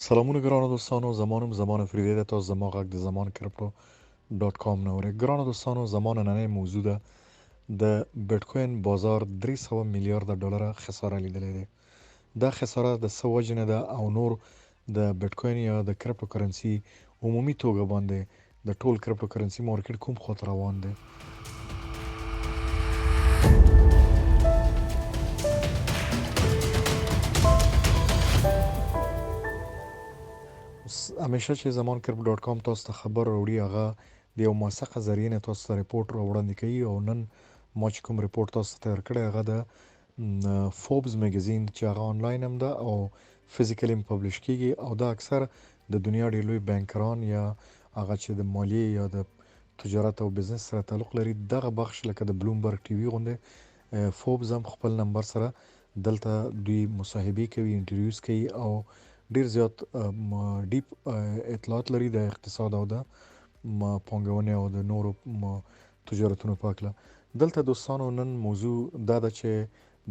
سلامونه ګرانو دوستانو زمان فریدی ده تاسو زما غږ د زمان کرپټو ډاٹ کام نه اورئ ګرانو دوستانو زمان نننۍ موضوع ده د بیټ کوین بازار 300 میلیارډ ډالر خساره لیدلې ده دا خساره د څه وجې نه ده او نور د بیټ کوین یا د کرپټو کرنسي عمومي توګه باندې د ټول کرپټو کرنسي مارکیټ کوم خطر روان دی همیشه چې زمان کرپټو ډاٹ کام تاسو ته خبر راوړي هغه د یو موثقه ذریعې نه تاسو ته ریپورت راوړاندې کوي او نن ما چې کوم ریپورت تاسو ته تیار کړی هغه د فوربس میگزین چې هغه آنلاین هم ده او فزیکلی هم پبلش کیږي او دا اکثر د دنیا ډېر لوی بانکران یا هغه چې د مالیې یا د تجارت او بزنس سره تعلق لري دغه بخش لکه د بلومبرګ ټي وي غونډه فوربس هم خپل نمبر سره دلته دوی مصاحبه کوي انټرویوز کوي او ډیر زیات ډیپ اطلاعات لري د اقتصاد او د پانګونې او د نورو تجارتونو په اړه دلته دوستانو نن موضوع دا ده چې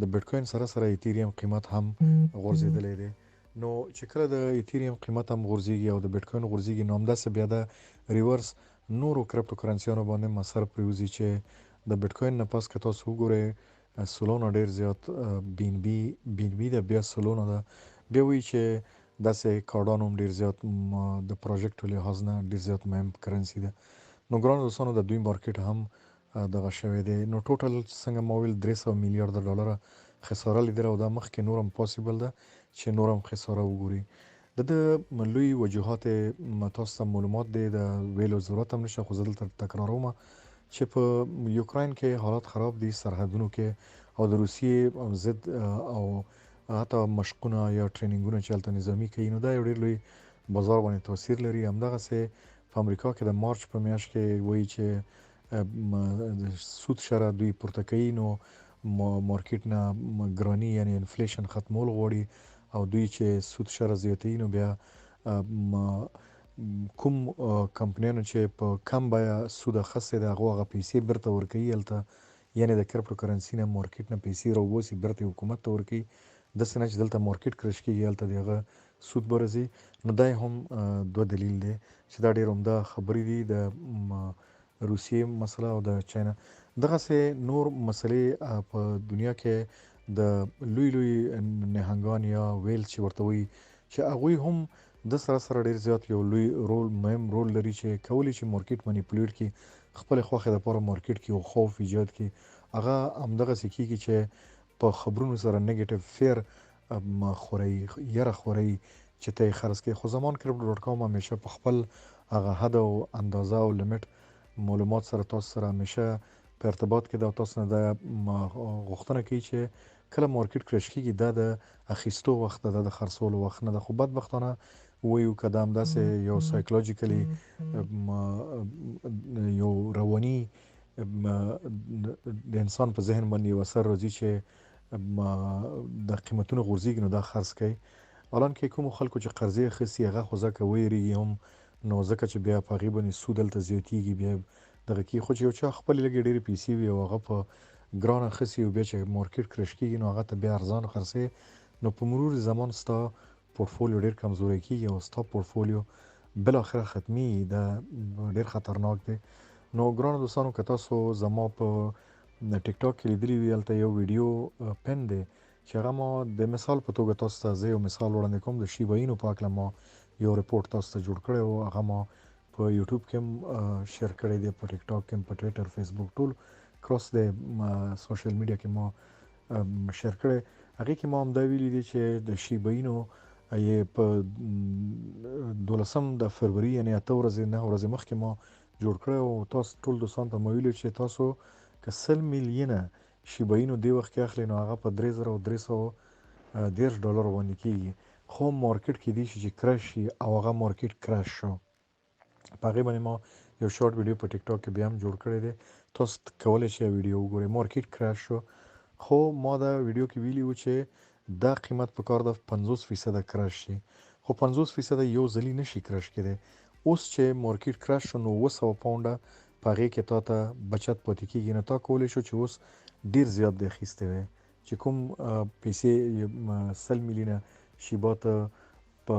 د بیټ کوین سره سره ایتریوم قیمت هم غورځیدلې ده نو چې کله د ایتریوم قیمت هم غورځيږي او د بیټ کوین غورځيږي نو همداسې بیا د ریورس نورو کرپټو کرنسيانو باندې مسر پریوزي چې د بیټ کوین نه پاس که تاسو وګورئ سولونا ډیر زیات بین بی د بیا سولونا ده بیا وی چې داسې کارډانو ډیر زیات د پروجیکټ لحاظ نه ډیر زیات مهم کرنسي ده نو ګرانو دوستانو د دوی مارکیټ هم دغه شوی دی نو ټوټل څنګه ما ویل 300 میلیارډ ډالر خساره لیدل او دا مخکې نورم پوسیبل ده چې نورم خساره وګوري د لوی وجوهات تاسو ته معلومات دی د ویلو ضرورت هم نشه خو زه دلته تکراروم چې په یوکرين کې حالات خراب دي سرحدونو کې او د روسیې ضد او حتی مشقونه یا ټریننګونه چې هلته نظامی کوي نو دا یو ډېر لوی بازار باندې تاثیر لري همدغسې په امریکا کې د مارچ په میاشت کې وایي چې سود شره دوی پورته کوي نو مارکیټ نه ګرانی یعنی انفلیشن ختمول غواړي او دوی چې سود شره زیاتوي نو بیا کوم کمپنیانو چې په کم بیا سود اخیستی د هغه پیسې بیرته ورکوي هلته یعنی د کرپټو کرنسي نه مارکیټ نه پیسې راوباسي بیرته حکومت ته ورکوي داسې نه چې دلته مارکیټ کرش کېږي هلته د هغه سود به راځي نو دا هم دوه دلیل دی چې دا ډېر عمده خبرې دي د روسیې مسله او د چاینا دغسې نور مسلې په دنیا کې د لوی نهنګان یا ویل چې ورته وایي چې هغوی هم د سره ډیر زیات یو لوی مهم رول لري چې کولی شي مارکیټ منیپولیټ کړي خپل خوخه د پاره مارکیټ کې او خوف ایجاد کړي هغه همدغه سکیږي چې په خبرونو سره نیگیټیو فیر خوري یره خوري چې ته خرڅ کې خو زمان کرپټو ډاٹ کام همیشه په خپل هغه حد او اندازه او لیمټ معلومات سره تاسو سره همیشه په ارتباط کې دا تاسو نه د غوښتنه کوي چې کله مارکیټ کرش کېږي دا د اخیستو وخت د خرڅولو وخت نه د خو بدبختانه وایو کدام داسې یو سایکولوژیکلی یو رواني د انسان په ذهن باندې یو اثر راځي چې د قیمتونو غورځېږي نو دا خرڅ کوي الان کې کوم خلکو چې قرضې اخیستي هغه خو ځکه ویریږي هم نو ځکه چې بیا په هغې باندې سود هلته زیاتېږي بیا دغه کې خو چې یو چا خپلې لږې ډېرې پیسې وي او هغه په ګران اخیستي او بیا چې مارکیټ کرش کېږي نو هغه ته بیا ارزان خرڅوي نو په مرور زمان ستا پورتفولیو ډېر کمزوری کېږي او ستا پورتفولیو بالاخره ختمي دا ډېر خطرناک دی نو ګرانو دوستانو که تاسو زما په ټیک ټاک کې لیدلی وي هلته یو ویډیو پن دی چې هغه ما د مثال په توګه تاسو ته زه یو مثال وړاندې کوم د شیبا اینو په هکله ما یو ریپورټ تاسو ته جوړ کړی و هغه ما په یوټیوب کې هم شیر کړی دی په ټیک ټاک کې هم په ټویټر فیسبوک ټول کراس د سوشل میډیا کې ما شیر کړی هغې کې ما هم دا ویلي دي چې د شیبا اینو یې په 12 د فروری یعنی 8 ورځې 9 ورځې مخکې ما جوړ کړی او تاسو ټول دوستان ته مې ویلي چې تاسو که 100 میلیونه شیبا اینو دې وخت کې اخلي نو هغه په 3310 ډالر باندې کېږي خو مارکیټ کې دی چې کرش شي او هغه مارکیټ کرش شو په هغې باندې ما یو شارټ ویډیو په ټیک ټاک کې بیا هم جوړ کړی دی تاسو کولی شئ ویډیو وګورئ مارکیټ کرش شو خو ما دا ویډیو کې ویلي و چې دا قیمت په کار د 50% کرش شي خو 50% یو ځلې نشي کرش کېدی اوس چې مارکیټ کرش شو نو 200 پاونډه په هغې کې تا ته بچت پاتې کېږي نو تا کولی شو چې اوس ډېر زیات دی اخیستی وی چې کوم پیسې 100 میلیونه شیبا ته په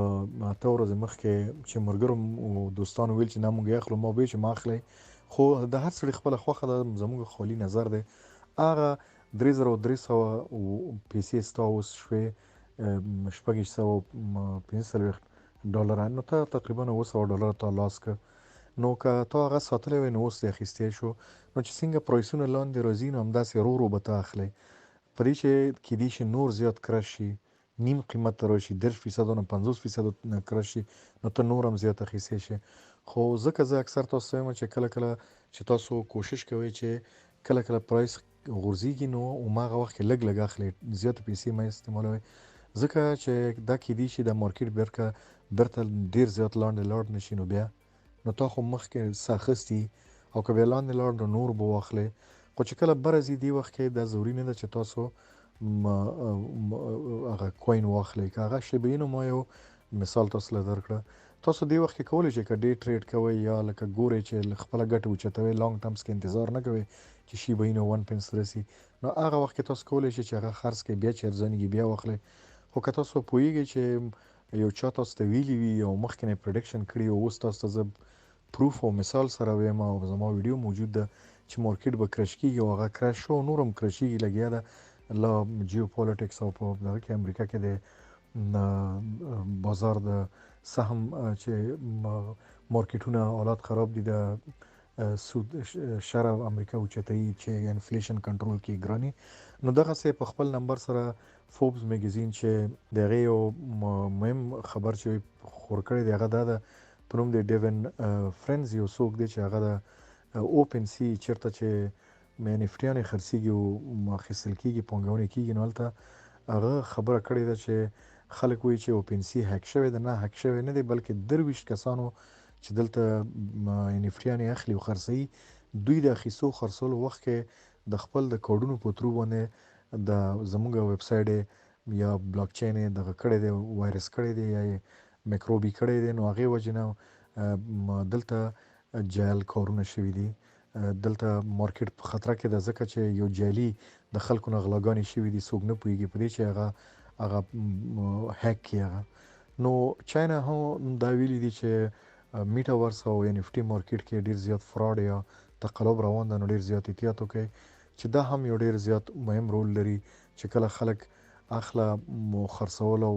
اته ورځې مخکې چې ملګرو او دوستانو ویل چې نه موږ یې اخلو، ما ویل چې ما اخلئ، خو د هر سړي خپله خوښه ده، زموږ خالي نظر دی. هغه 3300 پیسې ستا اوس شوې 645 ډالره، نو ته تقریبا 900 ډالره تا لاس که، نو که تا هغه ساتلی وی نو اوس دې اخیستی شو. نو چې څنګه پرایسونه لاندې راځي نو همداسې ورو ورو به ته اخلی، په دې چې کیدای شي نور زیات کرش شي، نیم قیمت ته راشي، 10% نه 50% نه کرش شي، نو ته نور هم زیات اخیستی شي. خو ځکه زه اکثر تاسو ته وایم چې کله کله چې تاسو کوشش کوئ چې کله کله پرایس غورځېږي نو هماغه وخت کې لږ لږ اخلئ، زیاتې پیسې مه استعمالوئ، ځکه چې دا کیدای شي د مارکیټ بیرته ډېر زیات لاندې لاړ نه شي، نو بیا نو تا خو مخکې څه اخیستي او که بیا لاندې لاړ نو نور به واخلئ. خو چې کله بره ځي دې وخت کې دا ضروري نه ده چې تاسو هغه کوین واخلئ. که هغه شیبه اینو ما یو مثال تاسو له درکړه، تاسو دې وخت کې کولی شئ که ډے ټریډ کوئ یا لکه ګورئ چې خپله ګټه اوچتوئ، لانګ ټرمز کې انتظار نه کوئ چې شیبه اینو 1 پنس رسي، نو هغه وخت کې تاسو کولی شئ چې هغه خرڅ کړئ، بیا چې ارزانېږي بیا واخلئ. خو که تاسو پوهیږئ چې یو چا تاسو ته ویلي وي او مخکې نه یې پرډکشن کړي او اوس تاسو ته زه پروف او مثال سره وایم او زما ویډیو موجود ده چې مارکیټ به کرش کېږي او هغه کرش شو، نور هم کرشېږي، لګیا ده لا جیو پالیټکس او په دغه کې امریکا کې د بازار د سهم چې مارکیټونه حالات خراب دي، د سود شر امریکا اوچتوي چې انفلیشن کنټرول کړي ګراني، نو دغسې په خپل نمبر سره فوبس میګزین چې د هغې یو مهم خبر چې خور کړی دی هغه دا ده، په نوم د ډیون فرینز یو څوک دی چې هغه د اوپن سی چېرته چې نفټیانې خرڅېږي او اخیستل کېږي، پانګونې کېږي، نو هلته هغه خبره کړې ده چې خلک وایي چې اوپن سی هک شوی ده. نه هک شوی نه دی، بلکې 23 کسانو چې دلته نفټیانې اخلي او خرڅوي، دوی د اخیستو خرڅولو وخت کې د خپل د کوډونو په ترو باندې د زموږ ویب سایټ یا بلاک چین یې دغه کړی دی، وایرس کړی دی یا یې میکروبي کړی دی، نو هغې وجې نه دلته جعل کارونه شوي دي، دلته مارکیټ په خطره کې ده، ځکه چې یو جعلي د خلکو نه غلاګانې شوي دي، څوک نه پوهېږي په دې چې هغه هیک کړي هغه. نو چاینا هم دا ویلي دي چې میټاورس او ان اف ټي مارکیټ کې ډېر زیات فراډ یا تقلب روان ده، نو ډېر زیات احتیاط وکړئ چې دا هم یو ډېر زیات مهم رول لري چې کله خلک اخله خرڅول او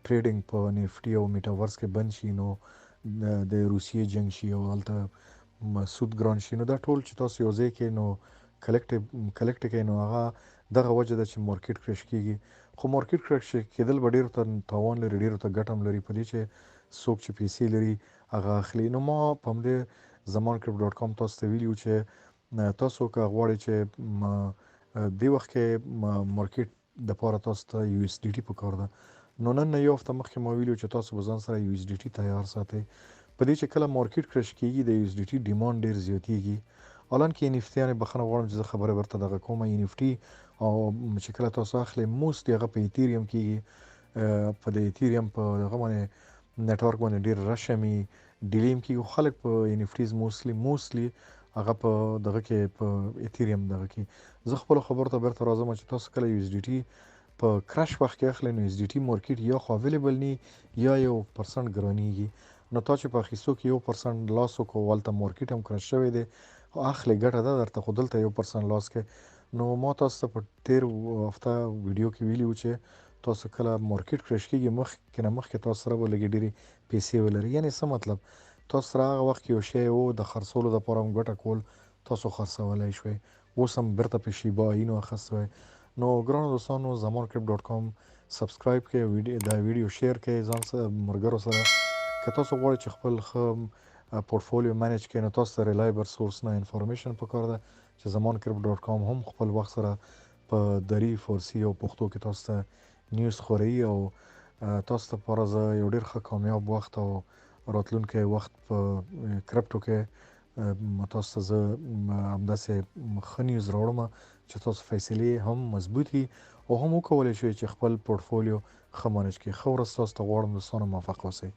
ټریډینګ په ان اف ټي او میټاورس کې بند شي، نو د روسیې جنگ شي او هلته سود ګران شي، نو دا ټول چې تاسو یو ځای کې نو کلیکټ کوئ، نو هغه دغه وجه ده چې مارکیټ کرش کېږي. خو مارکیټ کرش کېدل به ډېرو ته تاوان لري، ډېرو ته ګټه هم لري، په دې چې څوک چې پیسې لري هغه اخلي. نو ما په همدې زمان کرپټو ډاټ کام تاسو ته ویلي وو چې تاسو که غواړئ چې دې وخت کې مارکیټ دپاره تاسو ته یو اس ډي ټي پکار ده، نو نن نه یو هفته مخکې ما ویلي وو چې تاسو به ځان سره یو اس ډي ټي تیار ساتئ، په دې چې کله مارکیټ کرش کېږي د یو اس ډي ټي ډیمانډ ډېر زیاتېږي. حالانکه ان اف ټیانې بخښنه غواړم چې زه خبره ورته دغه کوم، ان اف ټي او چې کله تاسو اخلئ موستلی هغه په ایتیریم کېږي، په د ایتیریم په هغه باندې نیټورک باندې ډېر رش همي ډیلې هم کېږي، خلک په ان اف ټیز موستلی هغه په دغه کې په ایتیریم دغه کې. زه خپلو خبرو ته بیرته راځم چې تاسو کله یو اس ډي ټي په کرش وخت کې اخلئ نو اس ډي ټي مارکیټ یا خو اویلیبل نی یا 1% ګرانېږي، نو تا چې په اخیستو کې 1% لاس وکړو، هلته مارکیټ هم کرش شوی دی، اخلئ ګټه ده درته، خو دلته 1% لاس کې. نو ما تاسو ته په تېر هفته ویډیو کې ویلي وو چې تاسو کله مارکیټ کرش کېږي مخکې نه مخکې تاسو سره به لږې ډېرې پیسې ولرئ، یعنې څه مطلب، تاسو سره هغه وخت کې یو شی و د خرڅولو دپاره هم ګټه کول تاسو خرڅولی شوئ، اوس هم بیرته په شیبه اینو اخیستی. نو ګرانو دوستانو زمان کرپټو ډاټ کام سبسکرایب کړئ، دا ویډیو شیر کړئ ځان سره ملګرو سره. که تاسو غواړئ چې خپل ښه پورټفولیو مینیج کړئ نو تاسو ته ریلایبل سورس نه انفارمیشن پکار ده چې زمان کرپټو ډاټ کام هم خپل وخت سره په دري، فارسي او پښتو کې تاسو ته نیوز خوري او تاسو ته لپاره زه یو ډېر ښه کامیاب وخت او راتلونکی وخت په کرپټو کې تاسو ته زه همداسې ښه نیوز راوړم چې تاسو فیصلې هم مضبوطي او هم وکولی شئ چې خپل پورټفولیو ښه مینیج کړئ. ښه ورځ تاسو ته غواړم دوستانو، موفق اوسئ.